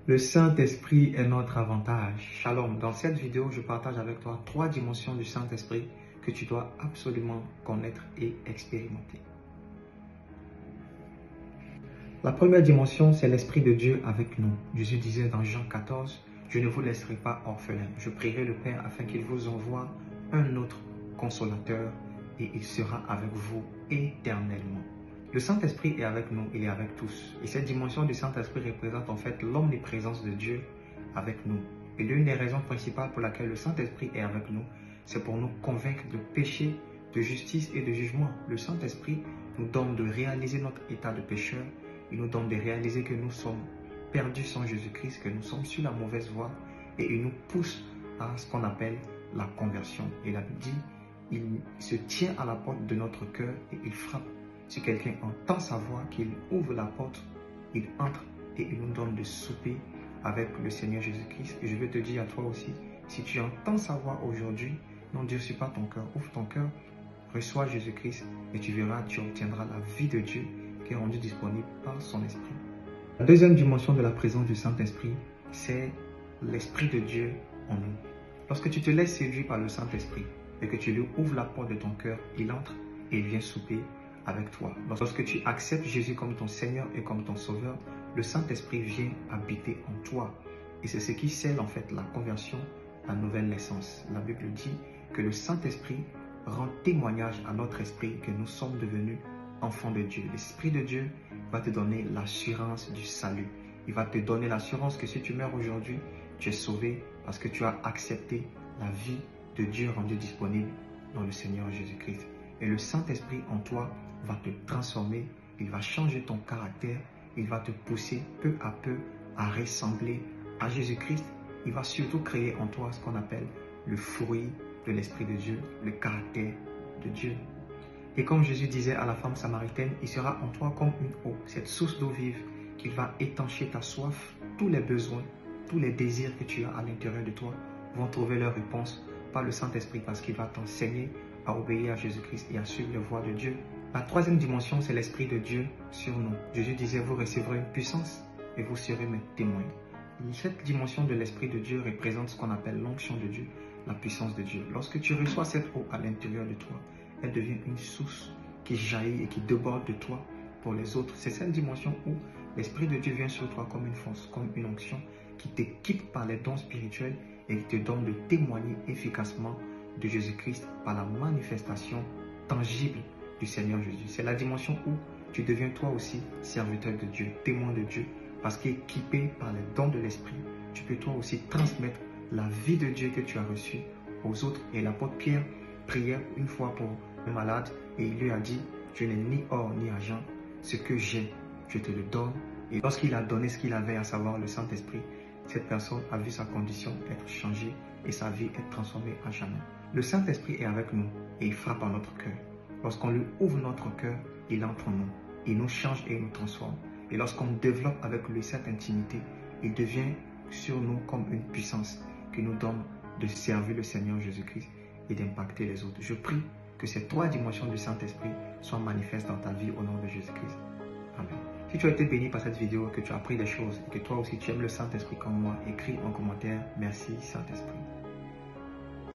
Le Saint-Esprit est notre avantage. Shalom. Dans cette vidéo, je partage avec toi 3 dimensions du Saint-Esprit que tu dois absolument connaître et expérimenter. La première dimension, c'est l'Esprit de Dieu avec nous. Jésus disait dans Jean 14, « Je ne vous laisserai pas orphelins. Je prierai le Père afin qu'il vous envoie un autre consolateur et il sera avec vous éternellement. » Le Saint-Esprit est avec nous, il est avec tous. Et cette dimension du Saint-Esprit représente en fait l'omniprésence de Dieu avec nous. Et l'une des raisons principales pour laquelle le Saint-Esprit est avec nous, c'est pour nous convaincre de péché, de justice et de jugement. Le Saint-Esprit nous donne de réaliser notre état de pécheur. Il nous donne de réaliser que nous sommes perdus sans Jésus-Christ, que nous sommes sur la mauvaise voie. Et il nous pousse à ce qu'on appelle la conversion. Et la Bible dit, il se tient à la porte de notre cœur et il frappe. Si quelqu'un entend sa voix, qu'il ouvre la porte, il entre et il nous donne de souper avec le Seigneur Jésus-Christ. Et je veux te dire à toi aussi, si tu entends sa voix aujourd'hui, n'endurcis pas ton cœur, ouvre ton cœur, reçois Jésus-Christ et tu verras, tu obtiendras la vie de Dieu qui est rendue disponible par son Esprit. La deuxième dimension de la présence du Saint-Esprit, c'est l'Esprit de Dieu en nous. Lorsque tu te laisses séduire par le Saint-Esprit et que tu lui ouvres la porte de ton cœur, il entre et il vient souper avec toi. Lorsque tu acceptes Jésus comme ton Seigneur et comme ton Sauveur, le Saint-Esprit vient habiter en toi. Et c'est ce qui scelle en fait la conversion, la nouvelle naissance. La Bible dit que le Saint-Esprit rend témoignage à notre esprit que nous sommes devenus enfants de Dieu. L'Esprit de Dieu va te donner l'assurance du salut. Il va te donner l'assurance que si tu meurs aujourd'hui, tu es sauvé parce que tu as accepté la vie de Dieu rendue disponible dans le Seigneur Jésus-Christ. Et le Saint-Esprit en toi va te transformer, il va changer ton caractère, il va te pousser peu à peu à ressembler à Jésus-Christ. Il va surtout créer en toi ce qu'on appelle le fruit de l'Esprit de Dieu, le caractère de Dieu. Et comme Jésus disait à la femme samaritaine, il sera en toi comme une eau, cette source d'eau vive qui va étancher ta soif. Tous les besoins, tous les désirs que tu as à l'intérieur de toi vont trouver leur réponse par le Saint-Esprit parce qu'il va t'enseigner à obéir à Jésus-Christ et à suivre les voies de Dieu. La troisième dimension, c'est l'Esprit de Dieu sur nous. Jésus disait, vous recevrez une puissance et vous serez mes témoins. Cette dimension de l'Esprit de Dieu représente ce qu'on appelle l'onction de Dieu, la puissance de Dieu. Lorsque tu reçois cette eau à l'intérieur de toi, elle devient une source qui jaillit et qui déborde de toi pour les autres. C'est cette dimension où l'Esprit de Dieu vient sur toi comme une force, comme une onction qui t'équipe par les dons spirituels et qui te donne de témoigner efficacement de Jésus-Christ par la manifestation tangible du Seigneur Jésus. C'est la dimension où tu deviens toi aussi serviteur de Dieu, témoin de Dieu, parce qu'équipé par les dons de l'Esprit, tu peux toi aussi transmettre la vie de Dieu que tu as reçue aux autres. Et l'apôtre Pierre priait une fois pour un malade et il lui a dit, je n'ai ni or ni argent, ce que j'ai, je te le donne. Et lorsqu'il a donné ce qu'il avait, à savoir le Saint-Esprit, cette personne a vu sa condition être changée et sa vie être transformée à jamais. Le Saint-Esprit est avec nous et il frappe à notre cœur. Lorsqu'on lui ouvre notre cœur, il entre en nous, il nous change et il nous transforme. Et lorsqu'on développe avec lui cette intimité, il devient sur nous comme une puissance qui nous donne de servir le Seigneur Jésus-Christ et d'impacter les autres. Je prie que ces 3 dimensions du Saint-Esprit soient manifestes dans ta vie au nom de Jésus-Christ. Amen. Si tu as été béni par cette vidéo, que tu as appris des choses et que toi aussi tu aimes le Saint-Esprit comme moi, écris en commentaire « Merci Saint-Esprit ».